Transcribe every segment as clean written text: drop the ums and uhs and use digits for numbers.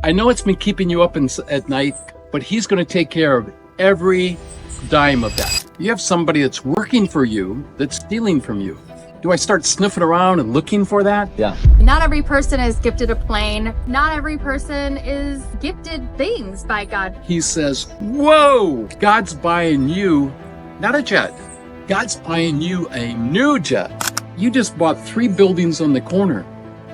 I know it's been keeping you up at night, but he's going to take care of every dime of that. You have somebody that's working for you that's stealing from you. Do I start sniffing around and looking for that? Yeah. Not every person is gifted a plane. Not every person is gifted things by God. He says, whoa, God's buying you not a jet. God's buying you a new jet. You just bought 3 buildings on the corner.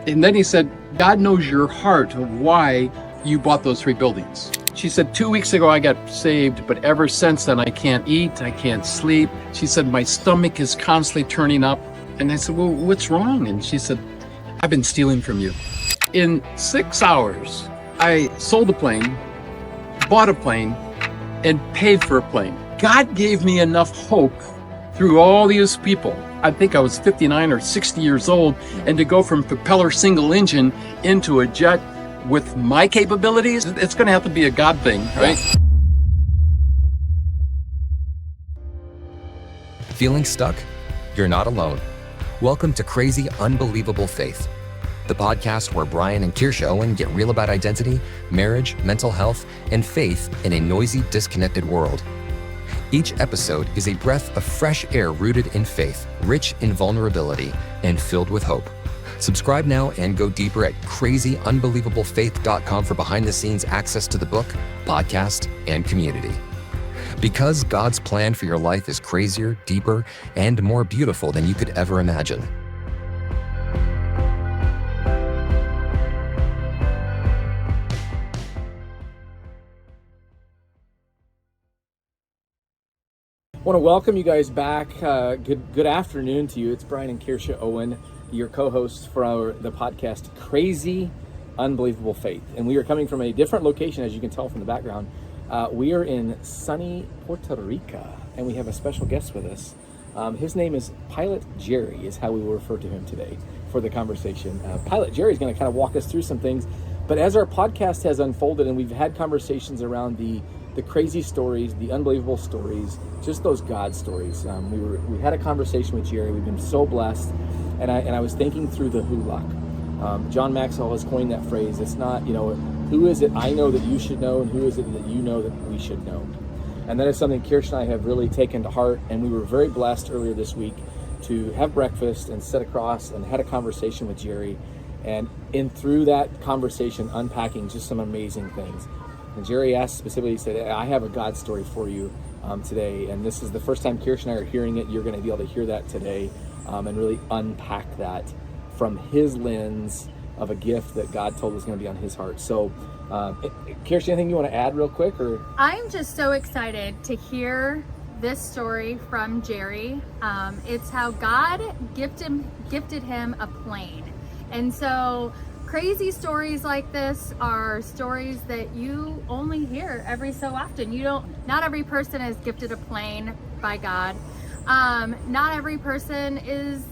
And then he said, God knows your heart of why you bought those 3 buildings. She said, 2 weeks ago I got saved, but ever since then I can't eat, I can't sleep. She said, my stomach is constantly turning up. And I said, well, what's wrong? And she said, I've been stealing from you. In 6 hours, I sold a plane, bought a plane, and paid for a plane. God gave me enough hope through all these people. I think I was 59 or 60 years old, and to go from propeller single engine into a jet with my capabilities, it's going to have to be a God thing, right? Feeling stuck? You're not alone. Welcome to Crazy Unbelievable Faith, the podcast where Brian and Kersha Owen get real about identity, marriage, mental health, and faith in a noisy, disconnected world. Each episode is a breath of fresh air rooted in faith, rich in vulnerability, and filled with hope. Subscribe now and go deeper at crazyunbelievablefaith.com for behind-the-scenes access to the book, podcast, and community. Because God's plan for your life is crazier, deeper, and more beautiful than you could ever imagine. I want to welcome you guys back. Good afternoon to you. It's Brian and Kersha Owen, your co-hosts for the podcast Crazy Unbelievable Faith. And we are coming from a different location, as you can tell from the background. We are in sunny Puerto Rico, and we have a special guest with us. His name is Pilot Jerry, is how we will refer to him today for the conversation. Pilot Jerry is going to kind of walk us through some things. But as our podcast has unfolded and we've had conversations around the crazy stories, the unbelievable stories, just those God stories. We had a conversation with Jerry. We've been so blessed, and I was thinking through the who-luck. John Maxwell has coined that phrase. It's not, who is it I know that you should know, and who is it that you know that we should know? And that is something Kersha and I have really taken to heart, and we were very blessed earlier this week to have breakfast and sit across and had a conversation with Jerry, and through that conversation unpacking just some amazing things. And Jerry asked specifically, he said, I have a God story for you today, and this is the first time Kersha and I are hearing it. You're going to be able to hear that today and really unpack that from his lens of a gift that God told us going to be on his heart. So, Kersha, anything you want to add real quick? Or I'm just so excited to hear this story from Jerry. It's how God gifted him a plane. And so crazy stories like this are stories that you only hear every so often. Not every person is gifted a plane by God. Not every person is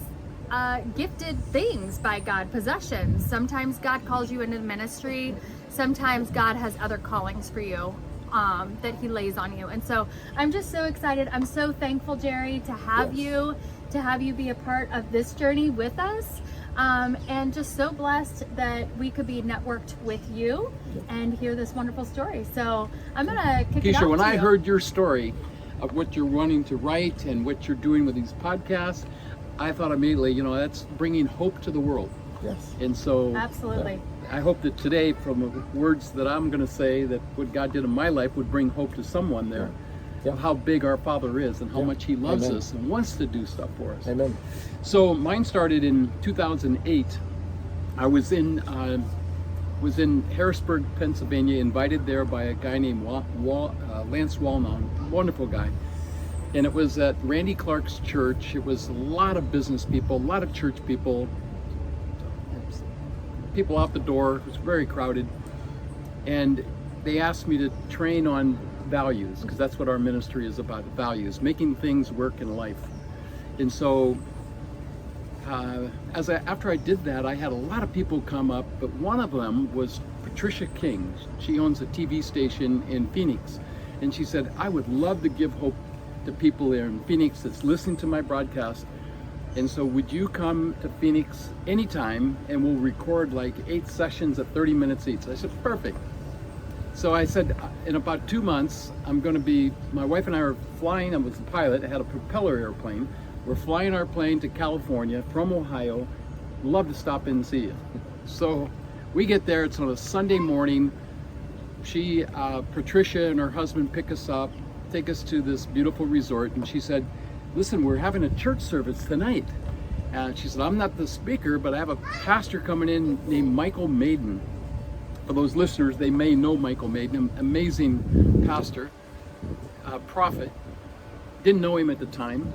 gifted things by God, possessions. Sometimes God calls you into ministry. Sometimes God has other callings for you that he lays on you. And so I'm just so excited. I'm so thankful, Jerry, to have you be a part of this journey with us. And just so blessed that we could be networked with you and hear this wonderful story. So I'm gonna kick it off to you. Kersha, when I heard your story of what you're wanting to write and what you're doing with these podcasts, I thought immediately, that's bringing hope to the world. yes, And so Absolutely. I hope that today, from the words that I'm going to say, that what God did in my life would bring hope to someone there. Yeah. Of how big our Father is and how much he loves Amen. us and wants to do stuff for us. Amen. So mine started in 2008. I was in Harrisburg, Pennsylvania, invited there by a guy named Lance Walnon, wonderful guy. And it was at Randy Clark's church. It was a lot of business people, a lot of church people out the door. It was very crowded. And they asked me to train on values, because that's what our ministry is about, values, making things work in life. And so after I did that, I had a lot of people come up, but one of them was Patricia King. She owns a TV station in Phoenix. And she said, I would love to give hope to people there in Phoenix that's listening to my broadcast. And so would you come to Phoenix anytime and we'll record like 8 sessions at 30 minutes each? I said, perfect. So I said, in about 2 months, my wife and I are flying, I was the pilot, I had a propeller airplane. We're flying our plane to California from Ohio. Love to stop in and see you. So we get there, it's on a Sunday morning. Patricia and her husband pick us up, take us to this beautiful resort, and she said, listen, we're having a church service tonight. And she said, I'm not the speaker, but I have a pastor coming in named Michael Maiden. For those listeners, they may know Michael Maiden, amazing pastor, prophet. Didn't know him at the time.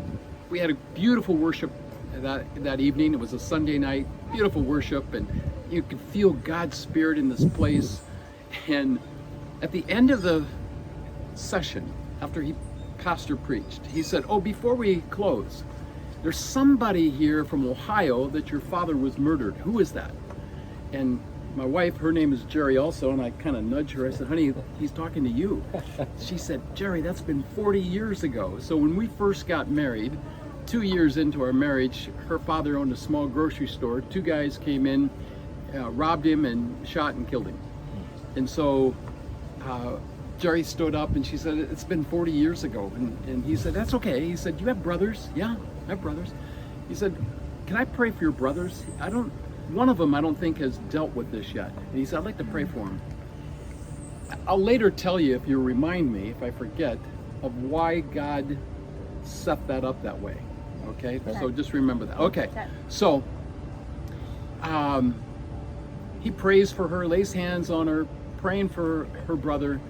We had a beautiful worship that evening. It was a Sunday night, beautiful worship, and you could feel God's Spirit in this place. And at the end of the session, after pastor preached, he said, oh, before we close, there's somebody here from Ohio that your father was murdered. Who is that? And my wife, her name is Jerry also, and I kind of nudged her. I said, honey, he's talking to you. She said, Jerry, that's been 40 years ago. So when we first got married, 2 years into our marriage, her father owned a small grocery store. 2 guys came in, robbed him, and shot and killed him. And so Jerry stood up and she said, it's been 40 years ago. And he said, that's okay. He said, you have brothers? Yeah, I have brothers. He said, can I pray for your brothers? One of them I don't think has dealt with this yet. And he said, I'd like to pray for him. I'll later tell you, if you remind me, if I forget, of why God set that up that way. Okay? So just remember that. Okay. So he prays for her, lays hands on her, praying for her brother.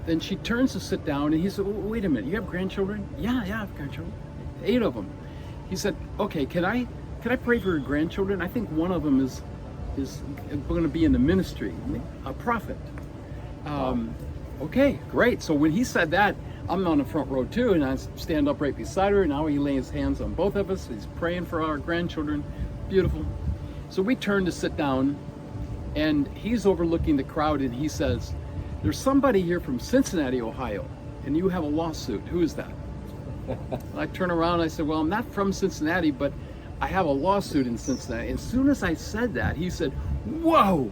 Then she turns to sit down and he said, wait a minute, you have grandchildren? Yeah, I have grandchildren. 8 of them. He said, okay, can I pray for your grandchildren? I think one of them is going to be in the ministry, a prophet. Okay, great. So when he said that, I'm on the front row too, and I stand up right beside her. Now he lays hands on both of us. He's praying for our grandchildren. Beautiful. So we turn to sit down, and he's overlooking the crowd, and he says, there's somebody here from Cincinnati, Ohio, and you have a lawsuit. Who is that? I turn around and I said, well, I'm not from Cincinnati, but I have a lawsuit in Cincinnati. And as soon as I said that, he said, whoa,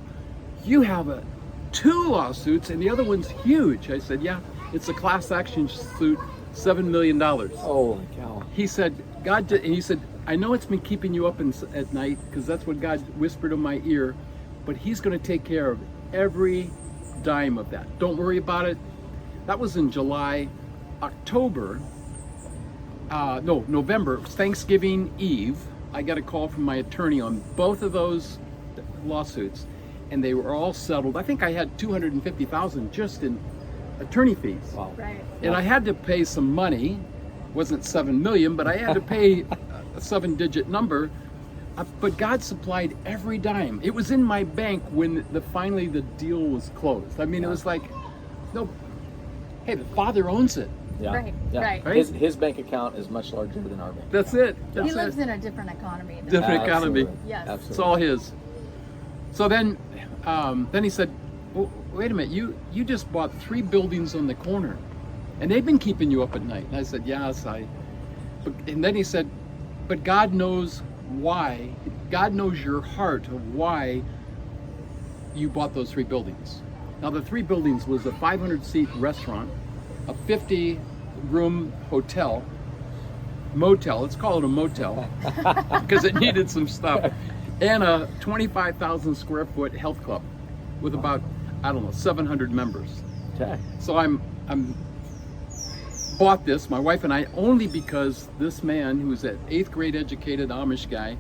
you have 2 lawsuits and the other one's huge. I said, yeah, it's a class action suit, $7 million. Holy cow. He said, and he said, I know it's been keeping you up at night because that's what God whispered in my ear, but he's going to take care of every dime of that. Don't worry about it. That was in July. November, Thanksgiving Eve, I got a call from my attorney on both of those lawsuits, and they were all settled. I think I had $250,000 just in attorney fees. Wow. Right. And I had to pay some money. It wasn't $7 million, but I had to pay a 7-digit number. But God supplied every dime. It was in my bank when finally the deal was closed. I mean, It was like, no, hey, the Father owns it. Yeah. Right, Yeah. right. His bank account is much larger than our bank. That's it. That's He lives it. in a different economy. Than Different economy. Yes. Absolutely. It's all his. So then he said, well, wait a minute, you just bought 3 buildings on the corner, and they've been keeping you up at night. And I said, yes, and then he said, but God knows why. God knows your heart of why you bought those 3 buildings. Now the 3 buildings was a 500-seat restaurant, a 50-room motel, let's call it a motel, because it needed some stuff, and a 25,000 square foot health club with about, 700 members. Okay. So I'm bought this, my wife and I, only because this man, who was an 8th grade educated Amish guy,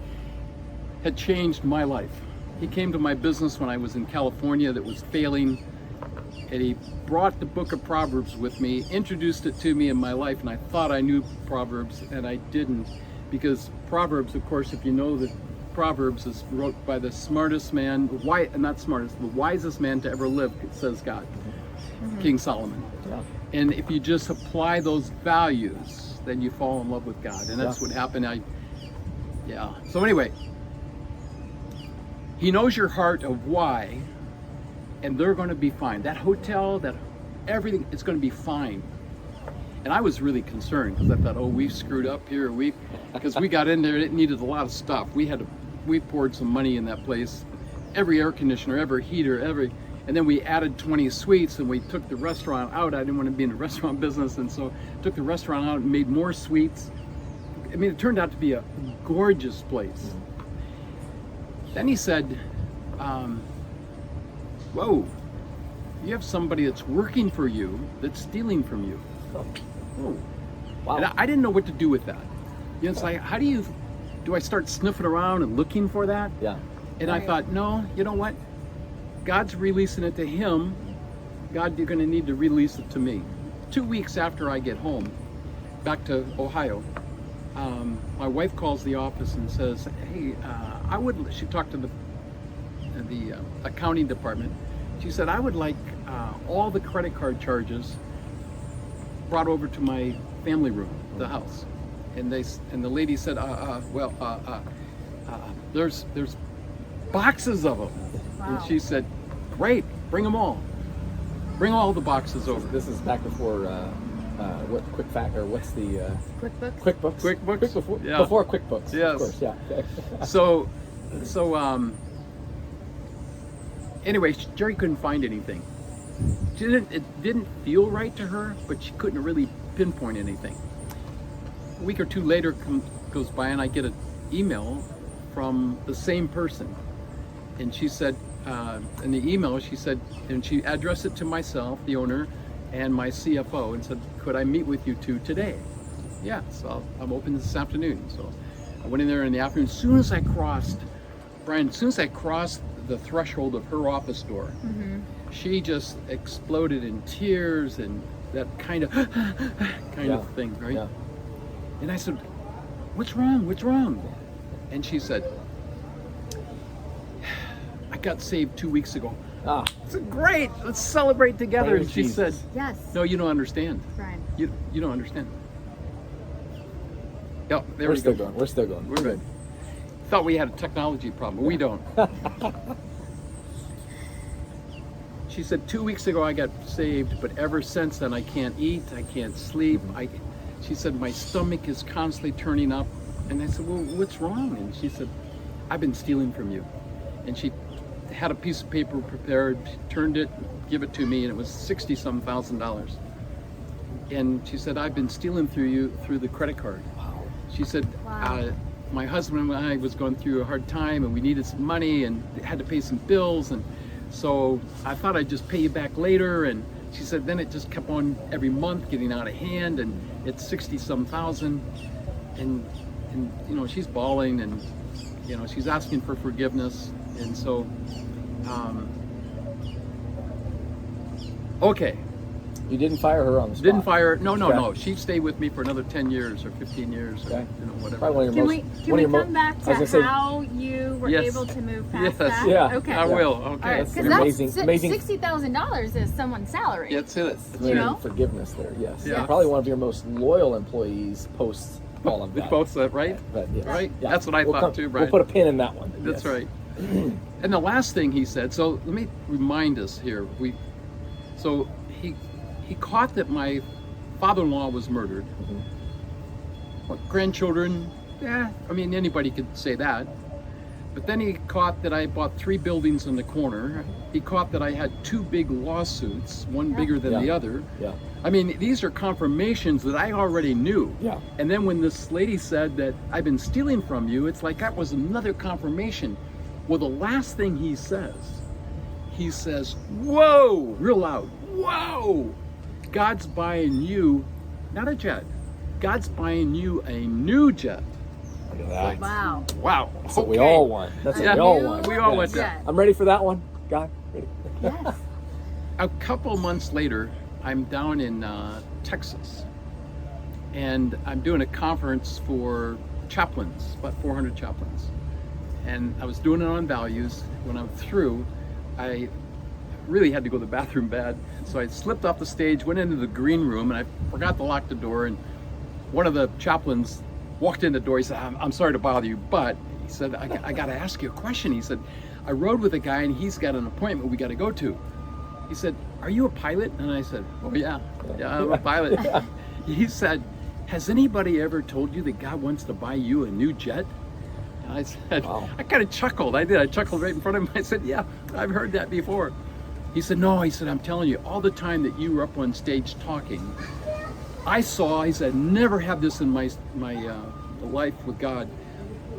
had changed my life. He came to my business when I was in California that was failing, and he brought the book of Proverbs with me, introduced it to me in my life, and I thought I knew Proverbs, and I didn't, because Proverbs, of course, if you know that Proverbs is wrote by the wisest man to ever live, says God, King Solomon. Yeah. And if you just apply those values, then you fall in love with God, and that's what happened. So anyway, he knows your heart of why, and they're going to be fine. That hotel, that everything, it's going to be fine. And I was really concerned because I thought, oh, we've screwed up here. Because we got in there, it needed a lot of stuff. We poured some money in that place. Every air conditioner, every heater, and then we added 20 suites, and we took the restaurant out. I didn't want to be in the restaurant business, and so took the restaurant out and made more suites. I mean, it turned out to be a gorgeous place. Then he said, whoa, you have somebody that's working for you that's stealing from you. Oh, wow. And I didn't know what to do with that. You know, it's like, do I start sniffing around and looking for that? Yeah. And I thought, no, you know what? God's releasing it to him. God, you're going to need to release it to me. 2 weeks after I get home, back to Ohio, my wife calls the office and says, hey, she talked to the accounting department. She said, I would like all the credit card charges brought over to my family room, the house. And the lady said, there's boxes of them. Wow. And she said, great, bring them all. Bring all the boxes over. This is back before what's the QuickBooks. QuickBooks? QuickBooks? Yeah. Before QuickBooks. Yes. Of course, yeah. So anyway, Jerry couldn't find anything. It didn't feel right to her, but she couldn't really pinpoint anything. A week or two later goes by, and I get an email from the same person. And she said, in the email, she said, and she addressed it to myself, the owner, and my CFO, and said, could I meet with you two today? Yeah, so I'm open this afternoon. So I went in there in the afternoon. As soon as I crossed the threshold of her office door, she just exploded in tears and that kind of thing, right? Yeah. And I said, what's wrong? What's wrong? And she said, I got saved 2 weeks ago. I said, great, let's celebrate together. Praise And she Jesus. said, Yes. no, you don't understand. Brian. You don't understand. Yep, there We're we still go. going. We're still going. We're good. Thought we had a technology problem, but we don't. She said 2 weeks ago I got saved, but ever since then I can't eat, I can't sleep. She said my stomach is constantly turning up. And I said, well, what's wrong? And she said, I've been stealing from you. And she had a piece of paper prepared, turned it, give it to me, and it was $60-some thousand. And she said, I've been stealing through the credit card. Wow. She said, Wow. My husband and I was going through a hard time, and we needed some money and had to pay some bills, and so I thought I'd just pay you back later. And she said, then it just kept on every month getting out of hand, and it's $60-some thousand. And you know, she's bawling, and you know, she's asking for forgiveness. And so okay, You didn't fire her on the spot. didn't fire. No. Okay. She stayed with me for another 10 years or 15 years, or Okay. you know, whatever. Probably one of Can your we most, can one we of your come mo- back I was to gonna say, how you were Yes. able to move past Yes. that? Yeah. Okay. I will. Okay. All right, That's because amazing- that's amazing- $60,000 is someone's salary. That's it. You know? forgiveness there, yes. Yeah. Probably one of your most loyal employees post all of We that. both said, right? But, yeah. Right? Yeah. That's what I thought too, Brian. We'll put a pin in that one. That's yes. right. And the last thing he said, so let me remind us here. So he caught that my father-in-law was murdered. What, grandchildren? Yeah, I mean, anybody could say that. But then he caught that I bought 3 buildings in the corner. He caught that I had 2 big lawsuits, one bigger than the Yeah. other. Yeah. I mean, these are confirmations that I already knew. Yeah. And then when this lady said that I've been stealing from you, it's like that was another confirmation. Well, the last thing he says, whoa, real loud, whoa, God's buying you, not a jet, God's buying you a new jet. Look at that. Wow. Wow. That's what we all want. That's what Yeah. we all want. We all Yes. want that. I'm ready for that one, guy. Ready. Yes. A couple months later, I'm down in Texas, and I'm doing a conference for chaplains, about 400 chaplains. And I was doing it on values. When I'm through, I really had to go to the bathroom bad. So I slipped off the stage, went into the green room, and I forgot to lock the door. And one of the chaplains walked in the door. He said, I'm sorry to bother you, but he said, I got to ask you a question. He said, I rode with a guy and he's got an appointment we got to go to. He said, are you a pilot? And I said, oh yeah, I'm a pilot. he said, has anybody ever told you that God wants to buy you a new jet? And I said, Wow. I kind of chuckled. I did. I chuckled right in front of him. I said, yeah, I've heard that before. He said, no, he said, I'm telling you, all the time that you were up on stage talking, I saw, he said, never have this in my life with God,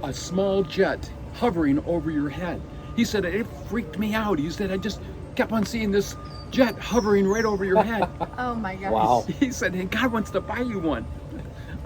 a small jet hovering over your head. He said, it freaked me out. He said, I just kept on seeing this jet hovering right over your head. Oh my gosh. Wow. He said, hey, God wants to buy you one.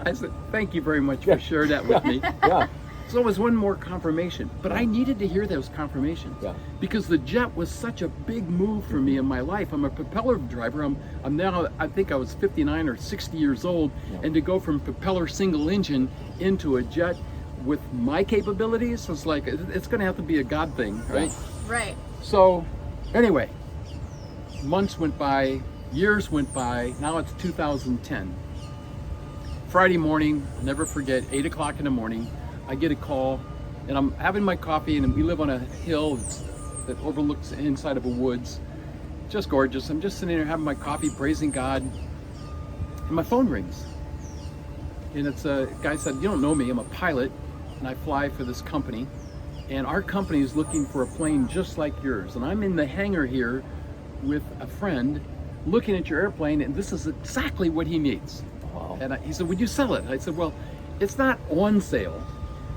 I said, thank you very much for sharing that with me. Yeah. So it was one more confirmation, but I needed to hear those confirmations because the jet was such a big move for me in my life. I'm a propeller driver. I'm now, I think I was 59 or 60 years old, and to go from propeller single engine into a jet with my capabilities was like, it's going to have to be a God thing, right? Right. So anyway, months went by, years went by, now it's 2010. Friday morning, I'll never forget, 8 o'clock in the morning, I get a call, and I'm having my coffee, and we live on a hill that overlooks the inside of a woods. Just gorgeous. I'm just sitting there having my coffee, praising God, and my phone rings. And it's a guy said, you don't know me, I'm a pilot, and I fly for this company, and our company is looking for a plane just like yours. And I'm in the hangar here with a friend looking at your airplane, and this is exactly what he needs. Wow. And he said, would you sell it? I said, well, it's not on sale,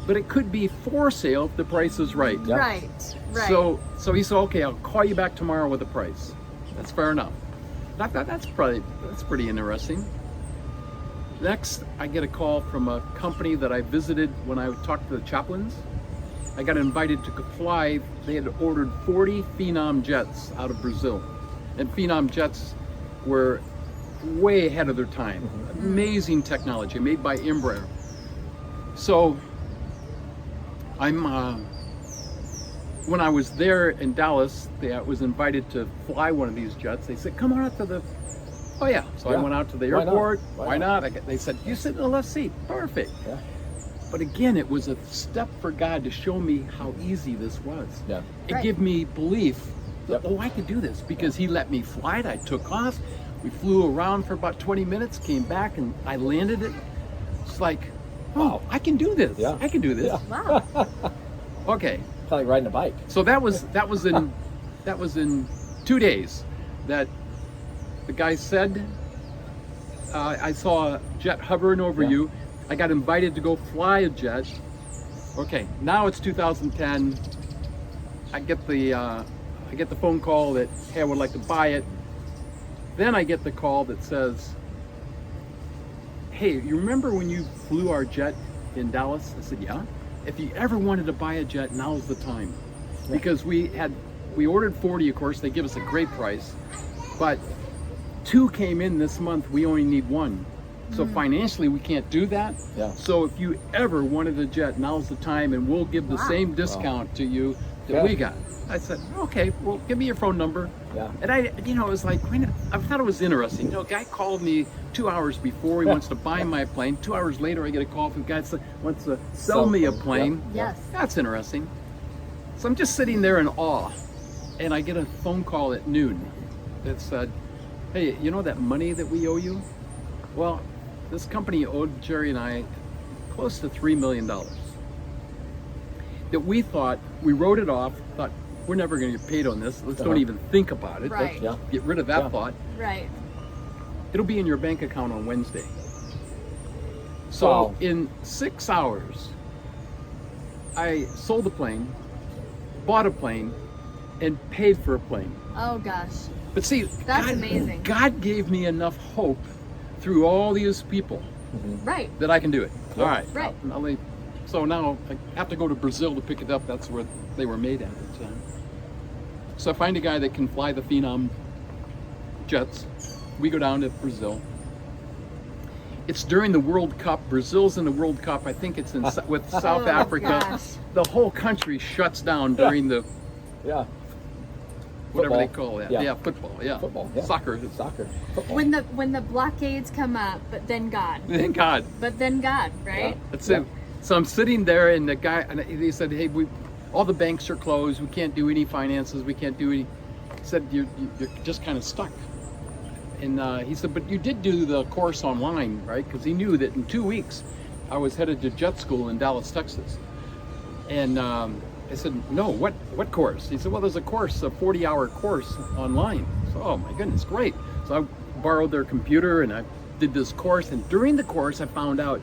but it could be for sale if the price is right. Yeah. Right. Right. So he said, okay, I'll call you back tomorrow with a price. That's fair enough. And I thought that's pretty interesting. Next, I get a call from a company that I visited when I talked to the chaplains. I got invited to fly. They had ordered 40 Phenom jets out of Brazil. And Phenom jets were way ahead of their time. Amazing technology made by Embraer. So when I was there in Dallas, I was invited to fly one of these jets. They said, come on out to the, oh yeah. So I went out to the airport. Why not? They said, you sit in the left seat. Perfect. Yeah. But again, it was a step for God to show me how easy this was. Yeah. It gave me belief that, oh, I could do this, because he let me fly it. I took off. We flew around for about 20 minutes, came back, and I landed it. It's like, oh, Wow. I can do this. Yeah. I can do this. Yeah. Wow. Okay. Kind of like riding a bike. So that was in 2 days that the guy said, I saw a jet hovering over you. I got invited to go fly a jet. Okay, now it's 2010. I get the phone call that, hey, I would like to buy it. Then I get the call that says, hey, you remember when you flew our jet in Dallas? I said, yeah. If you ever wanted to buy a jet, now's the time. Because we ordered 40, of course, they give us a great price, but 2 came in this month, we only need 1. So financially, we can't do that. Yeah. So if you ever wanted a jet, now's the time, and we'll give the same discount to you that we got. I said, okay, well, give me your phone number. Yeah. And it was like, I thought it was interesting. A guy called me 2 hours before, he wants to buy my plane. 2 hours later, I get a call from a guy that wants to sell me a plane. Yes. That's interesting. So I'm just sitting there in awe, and I get a phone call at noon that said, hey, you know that money that we owe you? Well, this company owed Jerry and I close to $3 million. That we thought, we wrote it off, thought, we're never going to get paid on this. Let's don't even think about it. Right. Let's get rid of that thought. Right. It'll be in your bank account on Wednesday. So in 6 hours, I sold a plane, bought a plane, and paid for a plane. Oh gosh. But see, That's amazing. God gave me enough hope through all these people Right. that I can do it. All right. Right. So now I have to go to Brazil to pick it up. That's where they were made at. So I find a guy that can fly the Phenom jets. We go down to Brazil. It's during the World Cup. Brazil's in the World Cup. I think it's with South Africa. Gosh. The whole country shuts down during the whatever they call that. Yeah. Yeah, football. Yeah, Football. Yeah. Soccer. Football. When the blockades come up, but then God. Thank God. But then God, right? That's it. So I'm sitting there, and the guy, and he said, hey, all the banks are closed. We can't do any finances. We can't do any. He said, you're just kind of stuck. And he said, but you did do the course online, right? Because he knew that in 2 weeks I was headed to jet school in Dallas, Texas. And I said, no, what course? He said, well, there's a course, a 40-hour course online. So, oh my goodness, great. So I borrowed their computer and I did this course. And during the course, I found out,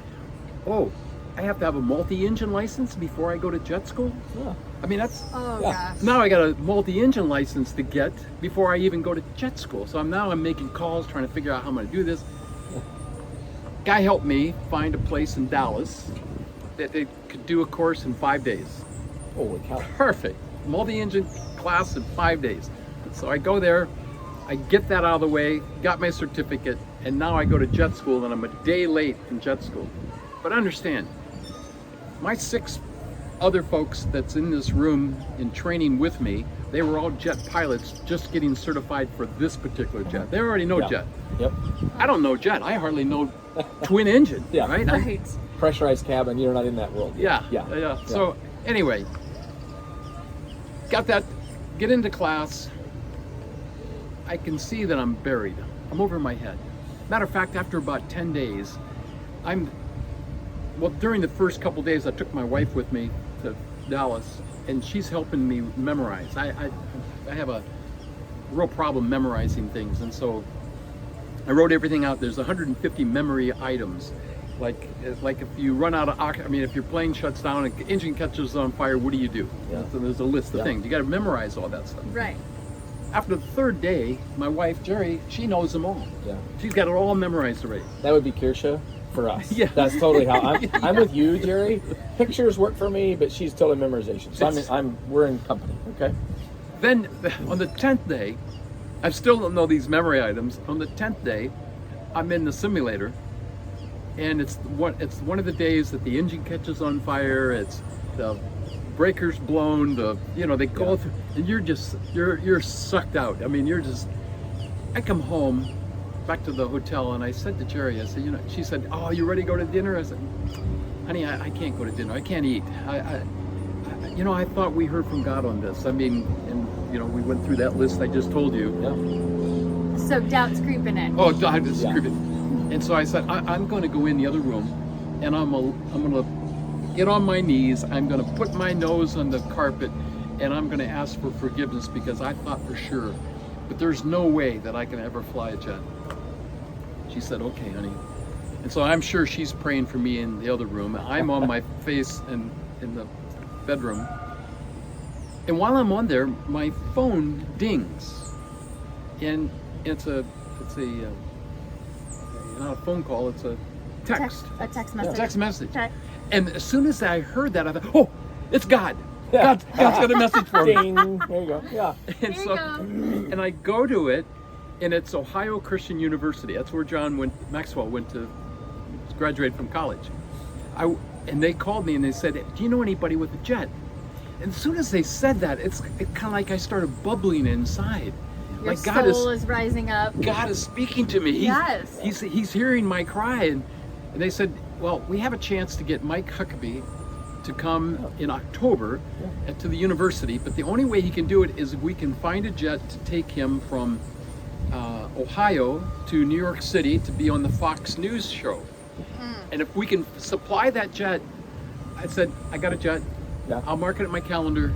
oh, I have to have a multi-engine license before I go to jet school? Yeah. I mean, that's, Oh Yeah. gosh. now I got a multi-engine license to get before I even go to jet school. So I'm making calls, trying to figure out how I'm going to do this. Guy helped me find a place in Dallas that they could do a course in 5 days. Holy cow. Perfect. Multi-engine class in 5 days. So I go there, I get that out of the way, got my certificate, and now I go to jet school, and I'm a day late in jet school. But understand, my 6 other folks that's in this room in training with me, they were all jet pilots just getting certified for this particular jet. They already know Yeah. jet. Yep. I don't know jet. I hardly know twin engine, Yeah. right? Right. Pressurized cabin, you're not in that world yet. Yeah. So anyway, got that, get into class. I can see that I'm buried. I'm over my head. Matter of fact, after about 10 days, during the first couple days, I took my wife with me to Dallas, and she's helping me memorize. I have a real problem memorizing things, and so I wrote everything out. There's 150 memory items. Like if you run out of, if your plane shuts down and the engine catches on fire, what do you do? Yeah. So there's a list of Yeah. things. You got to memorize all that stuff. Right. After the 3rd day, my wife, Jerry, she knows them all. Yeah. She's got it all memorized already. That would be Kersha for us. Yeah. That's totally how I'm with you, Jerry. Pictures work for me, but she's totally memorization. So we're in company. Okay. Then on the 10th day, I still don't know these memory items. On the 10th day, I'm in the simulator, and it's one of the days that the engine catches on fire. It's the breakers blown. They go through, and you're sucked out. I mean, I come home back to the hotel, and I said to Jerry, I said, she said, oh, you ready to go to dinner? I said, honey, I can't go to dinner. I can't eat. I thought we heard from God on this. I mean, and we went through that list I just told you. Yeah. So doubt's creeping in. Oh, God, it's Yeah. creepy. And so I said, I'm going to go in the other room, and I'm going to get on my knees. I'm going to put my nose on the carpet, and I'm going to ask for forgiveness, because I thought for sure, but there's no way that I can ever fly a jet. She said, okay, honey. And so I'm sure she's praying for me in the other room. I'm on my face in the bedroom. And while I'm on there, my phone dings. And it's not a phone call, it's a text. A text message. Text message. Okay. And as soon as I heard that, I thought, oh, it's God. Yeah. God's got a message for me. Ding. There you go. Yeah. And There you so, go. and I go to it, and it's Ohio Christian University. That's where Maxwell went to graduate from college. And they called me and they said, do you know anybody with a jet? And as soon as they said that, it kind of like I started bubbling inside. Your Like God soul is rising up. God is speaking to me. Yes. He's hearing my cry. And they said, well, we have a chance to get Mike Huckabee to come in October to the university, but the only way he can do it is if we can find a jet to take him from Ohio to New York City to be on the Fox News show. And if we can supply that jet, I said, I got a jet. Yeah. I'll mark it at my calendar.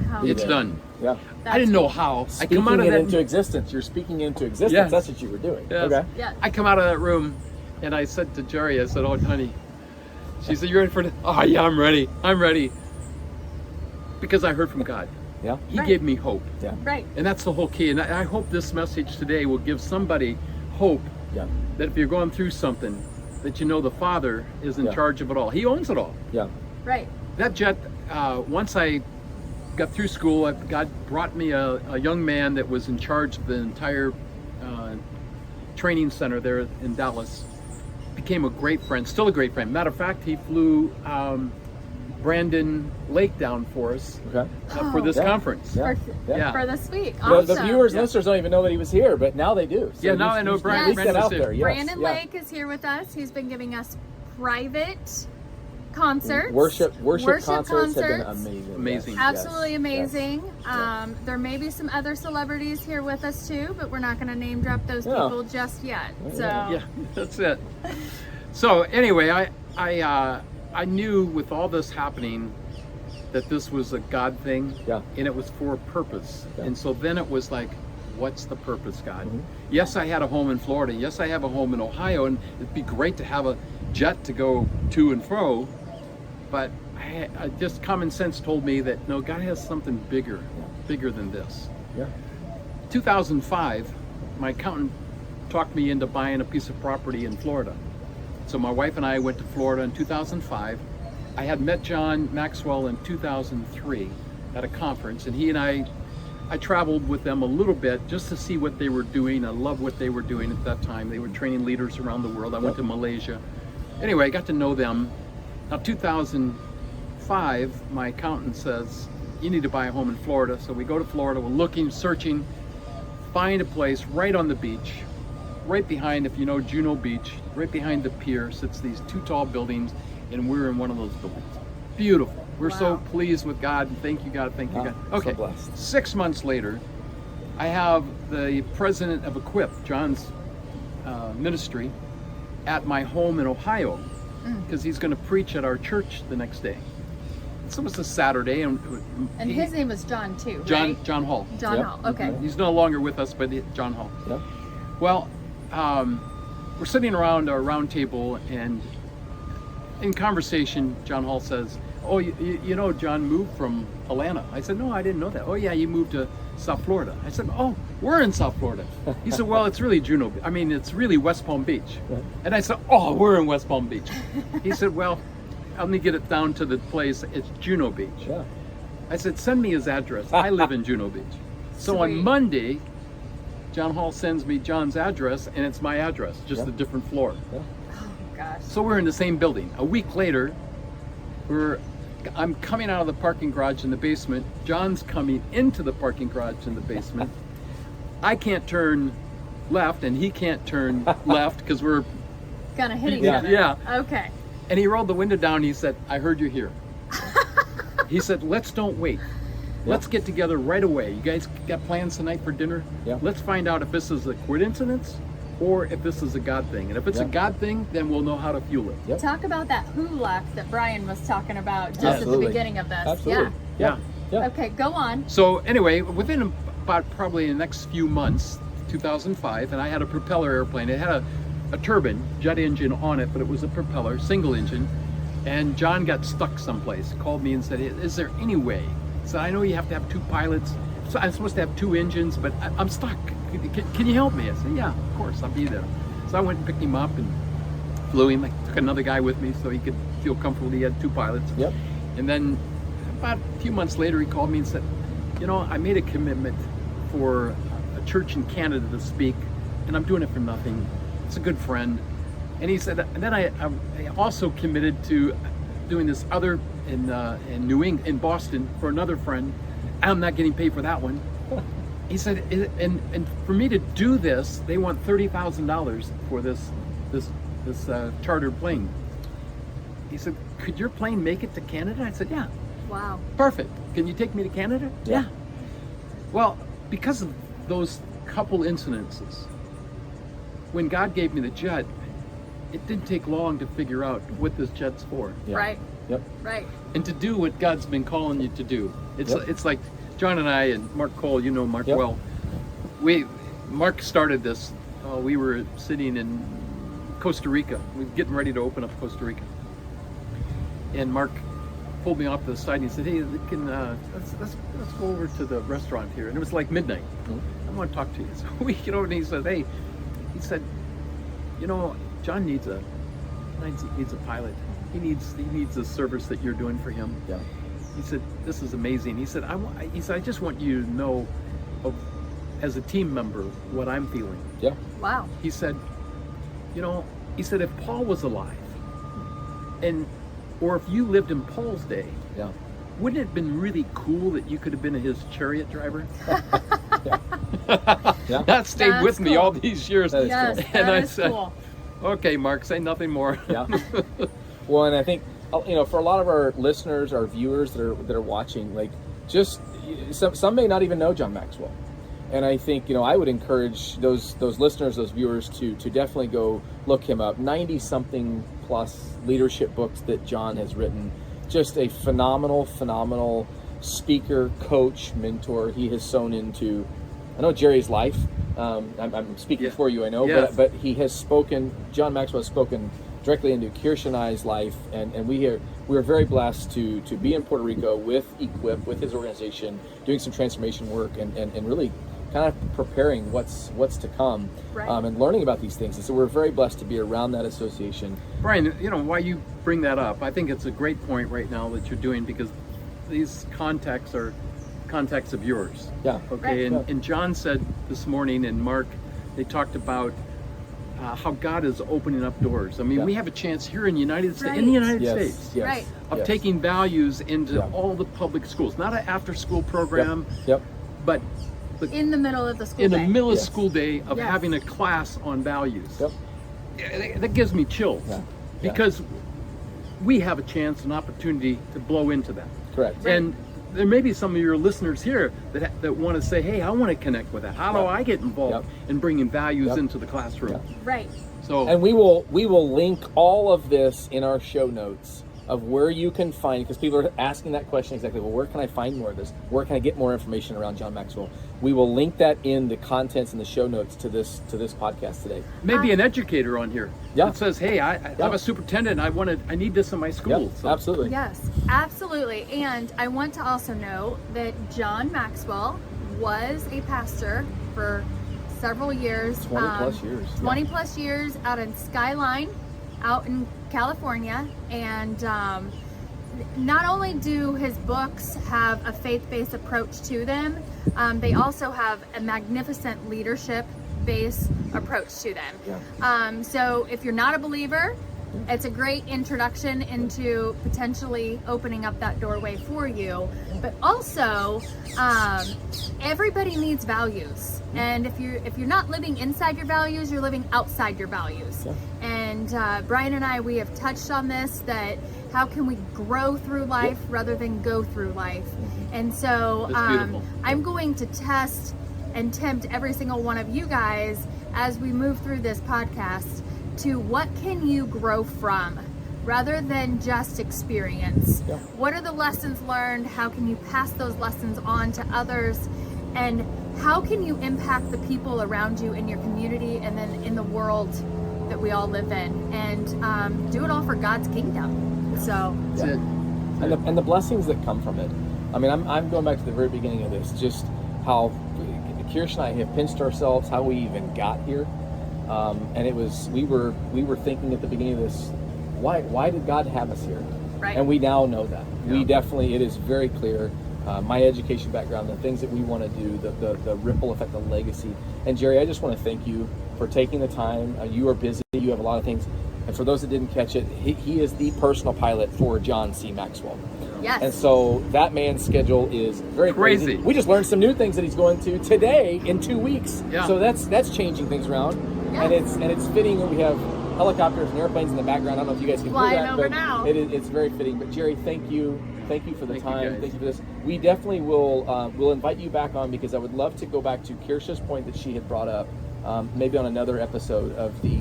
How It's did. done. Yeah. I didn't know how. I Speaking come out of it that. into existence. You're speaking into existence. Yes. That's what you were doing. Yes. Okay. Yeah. I come out of that room, and I said to Jerry, I said, oh, honey. She said, you're ready for it? Oh, yeah, I'm ready. I'm ready. Because I heard from God. Yeah. He Right. gave me hope. Yeah. Right. And that's the whole key. And I hope this message today will give somebody hope Yeah. that if you're going through something, that you know the Father is in Yeah. charge of it all. He owns it all. Yeah. Right. That jet, once I got through school, God brought me a young man that was in charge of the entire training center there in Dallas. Became a great friend, still a great friend. Matter of fact, he flew Brandon Lake down for us Okay. for this Yeah. conference. Yeah. For, Yeah. for this week. The Awesome. viewers, Yeah. listeners don't even know that he was here, but now they do. So Yeah, now you- I know you Brian- leaked Brandon that was out here. there. Yes. Brandon Yeah. Lake is here with us. He's been giving us private concerts. Worship concerts have been amazing. Amazing. Yes. Absolutely Yes. amazing. Yes. There may be some other celebrities here with us too, but we're not going to name drop those No. people just yet. So Yeah, that's it. So anyway, I knew with all this happening that this was a God thing, Yeah. and it was for a purpose. Yeah. And so then it was like, what's the purpose, God? Mhm. Yes, I had a home in Florida. Yes, I have a home in Ohio, and it'd be great to have a jet to go to and fro. But I just common sense told me that no, God has something bigger than this. Yeah. 2005, my accountant talked me into buying a piece of property in Florida. So my wife and I went to Florida in 2005. I had met John Maxwell in 2003 at a conference, and he and I traveled with them a little bit just to see what they were doing. I love what they were doing at that time. They were training leaders around the world. I went to Malaysia. Anyway, I got to know them. Now, 2005, my accountant says, you need to buy a home in Florida. So we go to Florida, we're looking, searching, find a place right on the beach, right behind, if you know Juno Beach, right behind the pier sits these two tall buildings, and we're in one of those buildings. Beautiful. We're so Wow. pleased with God. Thank you, God. Thank you, God. So Okay. blessed. 6 months later, I have the president of Equip, John's ministry, at my home in Ohio, because he's going to preach at our church the next day. So it was a Saturday, and his name was John too, John right? John Hall. John Yep. Hall. Okay. He's no longer with us, but John Hall. Yeah. Well, we're sitting around our round table, and in conversation, John Hall says, "Oh, you know, John moved from Atlanta." I said, "No, I didn't know that." "Oh, yeah, you moved to South Florida." I said, "Oh, we're in South Florida." He said, "Well, it's really Juno. I mean, it's really West Palm Beach." Right. And I said, "Oh, we're in West Palm Beach." He said, "Well, let me get it down to the place. It's Juno Beach." Yeah. I said, "Send me his address. I live in Juno Beach." So on Sweet. Monday, John Hall sends me John's address, and it's my address, just Yeah. a different floor. Yeah. Oh gosh. So we're in the same building. A week later, I'm coming out of the parking garage in the basement. John's coming into the parking garage in the basement. I can't turn left, and he can't turn left because we're. Gonna hit each Yeah. other. Yeah. Okay. And he rolled the window down. And he said, "I heard you're here." He said, "Let's don't wait. Let's get together right away. You guys got plans tonight for dinner? Yeah. Let's find out if this is a coincidence or if this is a God thing. And if it's a Yeah. God thing, then we'll know how to fuel it." Yep. Talk about that hulak that Brian was talking about just Absolutely. at the beginning of this. Absolutely. Yeah. Yeah. Okay, go on. So anyway, within about probably the next few months, 2005, and I had a propeller airplane. It had a turbine, jet engine on it, but it was a propeller, single engine. And John got stuck someplace, called me and said, "Is there any way?" He said, "I know you have to have two pilots. So I'm supposed to have two engines, but I'm stuck. Can you help me?" I said, "Yeah, of course, I'll be there." So I went and picked him up and flew him. I took another guy with me so he could feel comfortable. He had two pilots. Yep. And then about a few months later, he called me and said, "You know, I made a commitment for a church in Canada to speak, and I'm doing it for nothing. It's a good friend." And he said, and then I also committed to doing this other in New England, in Boston, for another friend. I'm not getting paid for that one. He said, and for me to do this, they want $30,000 for this chartered plane. He said, "Could your plane make it to Canada?" I said, "Yeah." Wow. "Perfect. Can you take me to Canada?" Yeah. Well, because of those couple incidences, when God gave me the jet, it didn't take long to figure out what this jet's for. Yeah. Right. Yep. Right. And to do what God's been calling you to do. Yep. It's like John and I and Mark Cole, you know Mark Yep. well. Mark started this. We were sitting in Costa Rica. We were getting ready to open up Costa Rica. And Mark pulled me off to the side and he said, "Hey, let's go over to the restaurant here." And it was like midnight. "I want to talk to you." So we get over and he said, "Hey," he said, "You know, John needs a pilot. He needs the service that you're doing for him." Yeah. He said, "This is amazing." He said, I just want you to know, as a team member, what I'm feeling." Yeah. Wow. He said, he said, "If Paul was alive, or if you lived in Paul's day, Yeah. wouldn't it have been really cool that you could have been his chariot driver?" Yeah. That stayed That's with me cool. all these years. That is Yes, cool. And that I is said, cool. "Okay, Mark, say nothing more." Yeah. Well, and I think for a lot of our listeners, our viewers that are watching, like, just some may not even know John Maxwell. And I think, I would encourage those listeners, those viewers to definitely go look him up. 90-something plus leadership books that John has written. Just a phenomenal speaker, coach, mentor. He has sown into, I know, Jerry's life. I'm speaking for you, I know, Yes. but he has spoken, John Maxwell has spoken directly into Kersha and I's life, and we are very blessed to be in Puerto Rico with Equip, with his organization, doing some transformation work and really kind of preparing what's to come, Right. And learning about these things. And so we're very blessed to be around that association. Brian, why you bring that up, I think it's a great point right now that you're doing, because these contexts are contexts of yours. Yeah. Okay, Right. and John said this morning, and Mark, they talked about how God is opening up doors. I mean, Yeah. we have a chance here in the United States, Right. in the United Yes. States, Yes. Right. of yes. taking values into Yeah. all the public schools. Not an after-school program, Yep. but In the middle of the school in the day. middle of Yes. school day of Yes. having a class on values. Yep. That gives me chills, Yeah. Yeah. because we have a chance, an opportunity to blow into that. Correct. And there may be some of your listeners here that want to say, hey, I want to connect with that. How do Yep. I get involved Yep. in bringing values Yep. into the classroom? Yep. Right. So, And we will link all of this in our show notes of where you can find, because people are asking that question exactly. Well, where can I find more of this? Where can I get more information around John Maxwell? We will link that in the contents and the show notes to this podcast today. maybe an educator on here Yeah. that says, hey, I'm a superintendent. I need this in my school. Yep, So- absolutely. Yes, absolutely. And I want to also know that John Maxwell was a pastor for several years. 20 plus years. 20 plus years out in Skyline, out in California. And not only do his books have a faith-based approach to them, they also have a magnificent leadership-based approach to them. Yeah. So if you're not a believer, it's a great introduction into potentially opening up that doorway for you. But also, everybody needs values, and if you're not living inside your values, you're living outside your values. Yeah. And Brian and I, we have touched on this, that how can we grow through life rather than go through life. And so That's beautiful. I'm going to test and tempt every single one of you guys as we move through this podcast to what can you grow from rather than just experience. Yeah. What are the lessons learned? How can you pass those lessons on to others? And how can you impact the people around you in your community and then in the world that we all live in? And do it all for God's kingdom. So That's it. And the blessings that come from it. I mean, I'm going back to the very beginning of this, just how Kersha and I have pinched ourselves, how we even got here. And it was, we were thinking at the beginning of this, why did God have us here? Right. And we now know that. Yeah. We definitely, it is very clear. My education background, the things that we want to do, the ripple effect, the legacy. And Jerry, I just want to thank you for taking the time. You are busy, you have a lot of things. And for those that didn't catch it, he is the personal pilot for John C. Maxwell. yes. And so that man's schedule is very crazy. Crazy. We just learned some new things that he's going to today in 2 weeks. Yeah. So that's changing things around. Yes. And it's fitting that we have helicopters and airplanes in the background. I don't know if you guys can Flying hear that, over but now. it's very fitting. But Jerry, thank you for the Thank you, time. guys. Thank you for this. We definitely will invite you back on, because I would love to go back to Kersha's point that she had brought up, maybe on another episode of the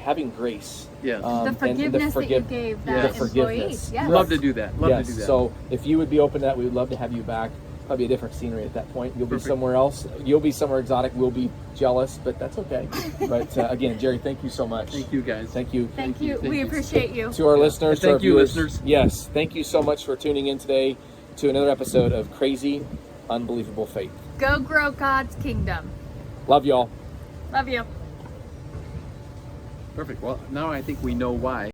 having grace. Yes. the and forgiveness that you gave that Yes. employee. Forgiveness. Yes. Love to do that. Love Yes. to do that. So if you would be open to that, we would love to have you back. Probably a different scenery at that point. You'll Perfect. be somewhere else. You'll be somewhere exotic. We'll be jealous, but that's okay. But again, Jerry, thank you so much. Thank you, guys. Thank you. Thank you. Thank We you. appreciate you. To our listeners, to Thank our you, viewers, listeners. Yes, thank you so much for tuning in today to another episode of Crazy, Unbelievable Faith. Go grow God's kingdom. Love y'all. Love you. Perfect. Well, now I think we know why.